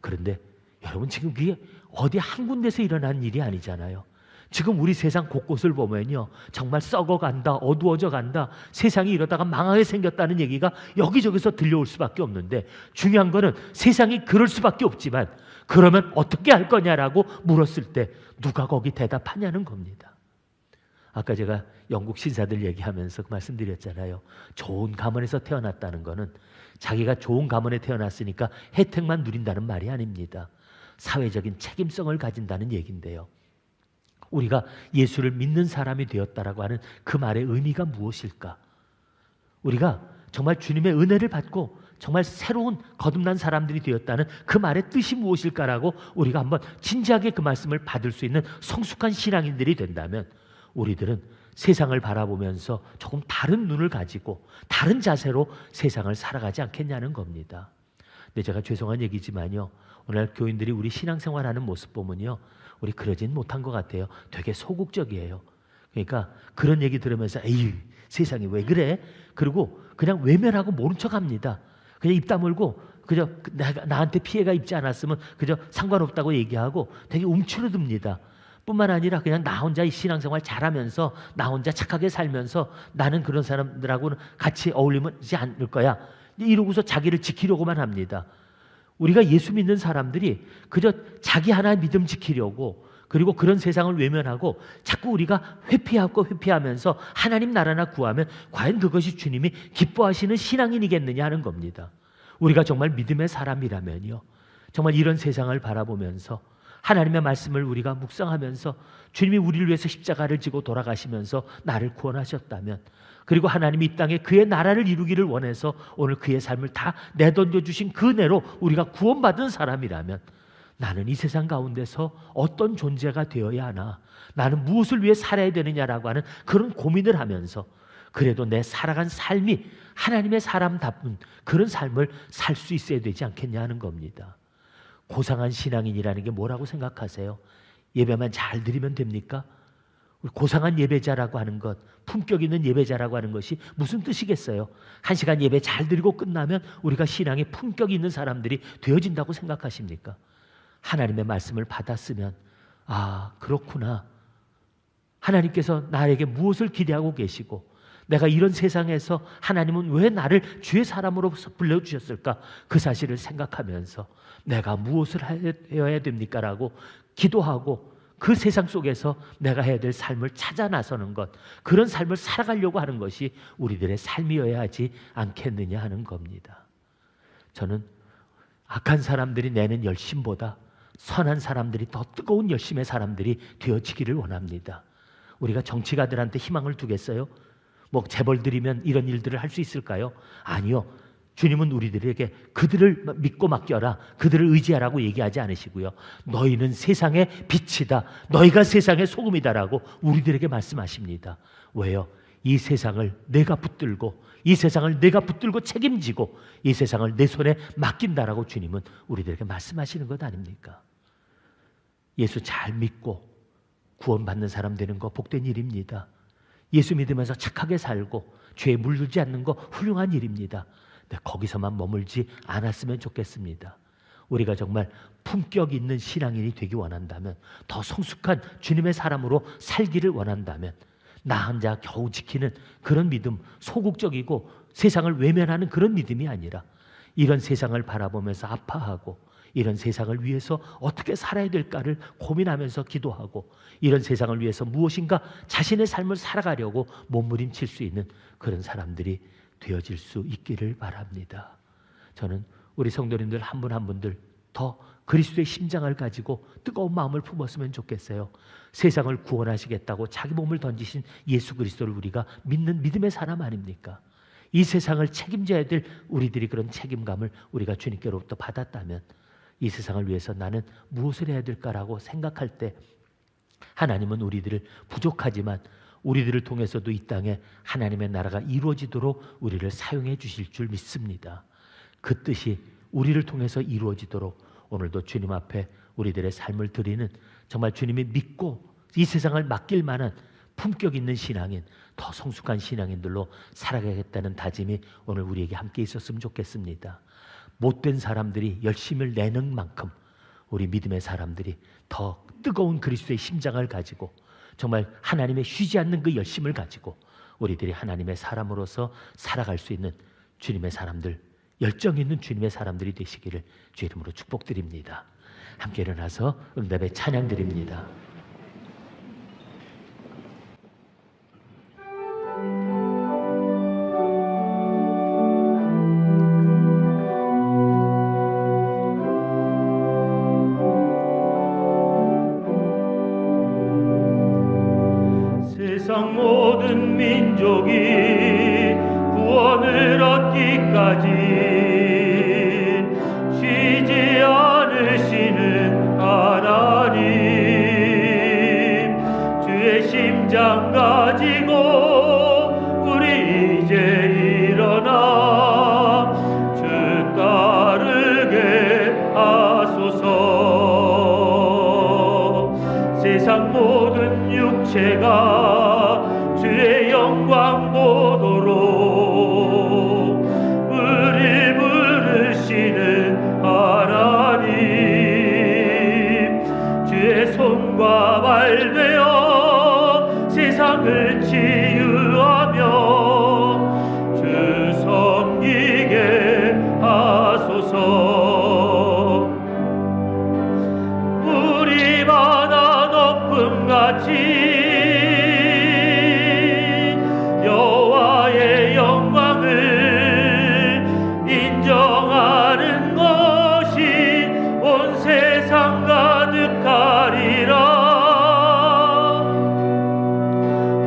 그런데 여러분, 지금 그게 어디 한 군데서 일어난 일이 아니잖아요. 지금 우리 세상 곳곳을 보면요, 정말 썩어간다, 어두워져 간다, 세상이 이러다가 망하게 생겼다는 얘기가 여기저기서 들려올 수밖에 없는데, 중요한 거는 세상이 그럴 수밖에 없지만 그러면 어떻게 할 거냐라고 물었을 때 누가 거기 대답하냐는 겁니다. 아까 제가 영국 신사들 얘기하면서 말씀드렸잖아요. 좋은 가문에서 태어났다는 거는 자기가 좋은 가문에 태어났으니까 혜택만 누린다는 말이 아닙니다. 사회적인 책임성을 가진다는 얘기인데요. 우리가 예수를 믿는 사람이 되었다라고 하는 그 말의 의미가 무엇일까? 우리가 정말 주님의 은혜를 받고 정말 새로운 거듭난 사람들이 되었다는 그 말의 뜻이 무엇일까라고 우리가 한번 진지하게 그 말씀을 받을 수 있는 성숙한 신앙인들이 된다면, 우리들은 세상을 바라보면서 조금 다른 눈을 가지고 다른 자세로 세상을 살아가지 않겠냐는 겁니다. 근데 제가 죄송한 얘기지만요, 오늘 교인들이 우리 신앙생활하는 모습 보면요, 우리 그러진 못한 것 같아요. 되게 소극적이에요. 그러니까 그런 얘기 들으면서 에이, 세상이 왜 그래? 그리고 그냥 외면하고 모른 척합니다. 그냥 입 다물고 그저 나한테 피해가 입지 않았으면 그저 상관없다고 얘기하고 되게 움츠러듭니다. 뿐만 아니라 그냥 나 혼자 이 신앙생활 잘하면서 나 혼자 착하게 살면서 나는 그런 사람들하고는 같이 어울리지 않을 거야, 이러고서 자기를 지키려고만 합니다. 우리가 예수 믿는 사람들이 그저 자기 하나의 믿음 지키려고, 그리고 그런 세상을 외면하고 자꾸 우리가 회피하면서 하나님 나라나 구하면 과연 그것이 주님이 기뻐하시는 신앙인이겠느냐 하는 겁니다. 우리가 정말 믿음의 사람이라면요, 정말 이런 세상을 바라보면서 하나님의 말씀을 우리가 묵상하면서 주님이 우리를 위해서 십자가를 지고 돌아가시면서 나를 구원하셨다면, 그리고 하나님이 이 땅에 그의 나라를 이루기를 원해서 오늘 그의 삶을 다 내던져 주신 그 은혜로 우리가 구원받은 사람이라면, 나는 이 세상 가운데서 어떤 존재가 되어야 하나, 나는 무엇을 위해 살아야 되느냐라고 하는 그런 고민을 하면서 그래도 내 살아간 삶이 하나님의 사람답은 그런 삶을 살 수 있어야 되지 않겠냐 하는 겁니다. 고상한 신앙인이라는 게 뭐라고 생각하세요? 예배만 잘 드리면 됩니까? 고상한 예배자라고 하는 것, 품격 있는 예배자라고 하는 것이 무슨 뜻이겠어요? 1시간 예배 잘 드리고 끝나면 우리가 신앙에 품격이 있는 사람들이 되어진다고 생각하십니까? 하나님의 말씀을 받았으면 아, 그렇구나. 하나님께서 나에게 무엇을 기대하고 계시고 내가 이런 세상에서 하나님은 왜 나를 주의 사람으로 불러주셨을까? 그 사실을 생각하면서 내가 무엇을 해야 됩니까? 라고 기도하고 그 세상 속에서 내가 해야 될 삶을 찾아 나서는 것, 그런 삶을 살아가려고 하는 것이 우리들의 삶이어야 하지 않겠느냐 하는 겁니다. 저는 악한 사람들이 내는 열심보다 선한 사람들이 더 뜨거운 열심의 사람들이 되어지기를 원합니다. 우리가 정치가들한테 희망을 두겠어요? 뭐 재벌 들이면 이런 일들을 할 수 있을까요? 아니요. 주님은 우리들에게 그들을 믿고 맡겨라, 그들을 의지하라고 얘기하지 않으시고요. 너희는 세상의 빛이다, 너희가 세상의 소금이다라고 우리들에게 말씀하십니다. 왜요? 이 세상을 내가 붙들고, 이 세상을 내가 붙들고 책임지고 이 세상을 내 손에 맡긴다라고 주님은 우리들에게 말씀하시는 것 아닙니까? 예수 잘 믿고 구원받는 사람 되는 거 복된 일입니다. 예수 믿으면서 착하게 살고 죄에 물들지 않는 거 훌륭한 일입니다. 근데 거기서만 머물지 않았으면 좋겠습니다. 우리가 정말 품격 있는 신앙인이 되기 원한다면, 더 성숙한 주님의 사람으로 살기를 원한다면, 나 혼자 겨우 지키는 그런 믿음, 소극적이고 세상을 외면하는 그런 믿음이 아니라 이런 세상을 바라보면서 아파하고 이런 세상을 위해서 어떻게 살아야 될까를 고민하면서 기도하고 이런 세상을 위해서 무엇인가 자신의 삶을 살아가려고 몸부림칠 수 있는 그런 사람들이 되어질 수 있기를 바랍니다. 저는 우리 성도님들 한 분 한 분들 더 그리스도의 심장을 가지고 뜨거운 마음을 품었으면 좋겠어요. 세상을 구원하시겠다고 자기 몸을 던지신 예수 그리스도를 우리가 믿는 믿음의 사람 아닙니까? 이 세상을 책임져야 될 우리들이 그런 책임감을 우리가 주님께로부터 받았다면 이 세상을 위해서 나는 무엇을 해야 될까라고 생각할 때 하나님은 우리들을 부족하지만 우리들을 통해서도 이 땅에 하나님의 나라가 이루어지도록 우리를 사용해 주실 줄 믿습니다. 그 뜻이 우리를 통해서 이루어지도록 오늘도 주님 앞에 우리들의 삶을 드리는, 정말 주님이 믿고 이 세상을 맡길 만한 품격 있는 신앙인, 더 성숙한 신앙인들로 살아가겠다는 다짐이 오늘 우리에게 함께 있었으면 좋겠습니다. 못된 사람들이 열심을 내는 만큼 우리 믿음의 사람들이 더 뜨거운 그리스도의 심장을 가지고 정말 하나님의 쉬지 않는 그 열심을 가지고 우리들이 하나님의 사람으로서 살아갈 수 있는 주님의 사람들, 열정 있는 주님의 사람들이 되시기를 주 이름으로 축복드립니다. 함께 일어나서 응답의 찬양 드립니다. 세상 모든 민족이 구원을 얻기까지 쉬지 않으시는 하나님, 주의 심장 가지고 우리 이제 일어나 주 따르게 하소서. 세상 모든 육체가 주의 영광 보도록 우릴 부르시는 하나님, 주의 손과 발 되어 세상을 치유하며 주 섬기게 하소서. 우리 바다 높음같이 여호와의 영광을 인정하는 것이 온 세상 가득하리라.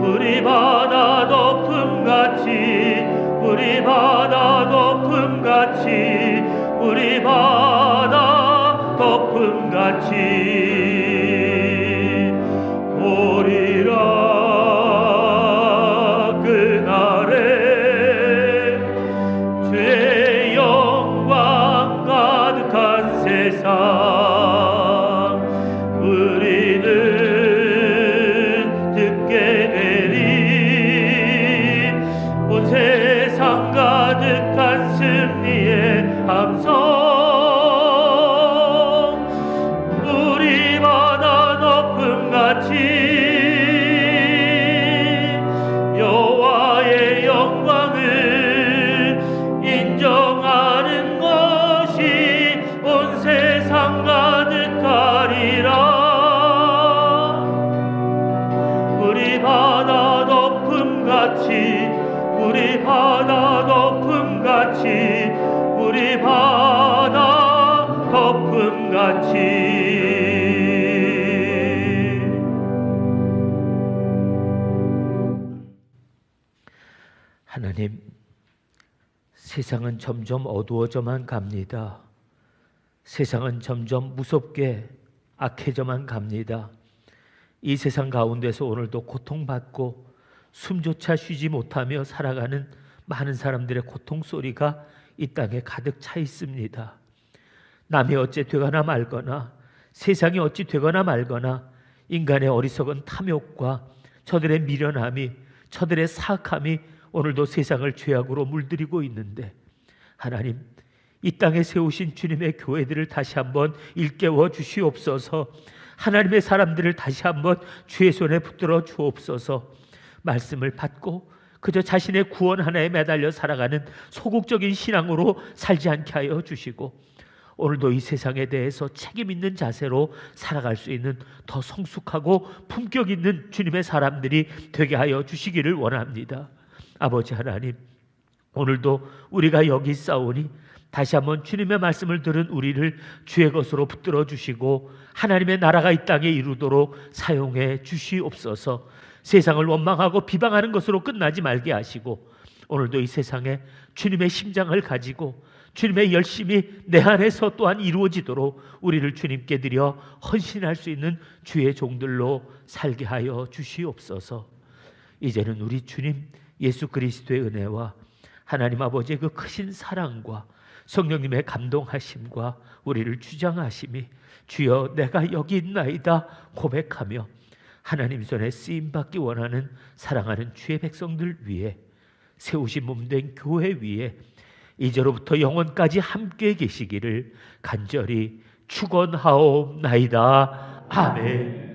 우리 바다 높음같이, 우리 바다 높음같이, 우리 바다 높음같이 오리라. 그날에 주의 영광 가득한 세상 우리는 듣게 되리. 온 세상 가득한 승리의 함성 우리 여호와의 영광을 인정하는 것이 온 세상 가득하리라. 우리 바다 덮음같이 우리 바다 덮음같이 우리 바다 덮음같이 하나님, 세상은 점점 어두워져만 갑니다. 세상은 점점 무섭게 악해져만 갑니다. 이 세상 가운데서 오늘도 고통받고 숨조차 쉬지 못하며 살아가는 많은 사람들의 고통 소리가 이 땅에 가득 차 있습니다. 남이 어찌 되거나 말거나 세상이 어찌 되거나 말거나 인간의 어리석은 탐욕과 저들의 미련함이 저들의 사악함이 오늘도 세상을 죄악으로 물들이고 있는데, 하나님, 이 땅에 세우신 주님의 교회들을 다시 한번 일깨워 주시옵소서. 하나님의 사람들을 다시 한번 주의 손에 붙들어 주옵소서. 말씀을 받고 그저 자신의 구원 하나에 매달려 살아가는 소극적인 신앙으로 살지 않게 하여 주시고, 오늘도 이 세상에 대해서 책임 있는 자세로 살아갈 수 있는 더 성숙하고 품격 있는 주님의 사람들이 되게 하여 주시기를 원합니다. 아버지 하나님, 오늘도 우리가 여기 있사오니 다시 한번 주님의 말씀을 들은 우리를 주의 것으로 붙들어 주시고 하나님의 나라가 이 땅에 이루도록 사용해 주시옵소서. 세상을 원망하고 비방하는 것으로 끝나지 말게 하시고, 오늘도 이 세상에 주님의 심장을 가지고 주님의 열심이 내 안에서 또한 이루어지도록 우리를 주님께 드려 헌신할 수 있는 주의 종들로 살게 하여 주시옵소서. 이제는 우리 주님 예수 그리스도의 은혜와 하나님 아버지의 그 크신 사랑과 성령님의 감동하심과 우리를 주장하심이 주여 내가 여기 있나이다 고백하며 하나님 손에 쓰임받기 원하는 사랑하는 주의 백성들 위해 세우신 몸된 교회 위에 이제로부터 영원까지 함께 계시기를 간절히 축원하옵나이다. 아멘.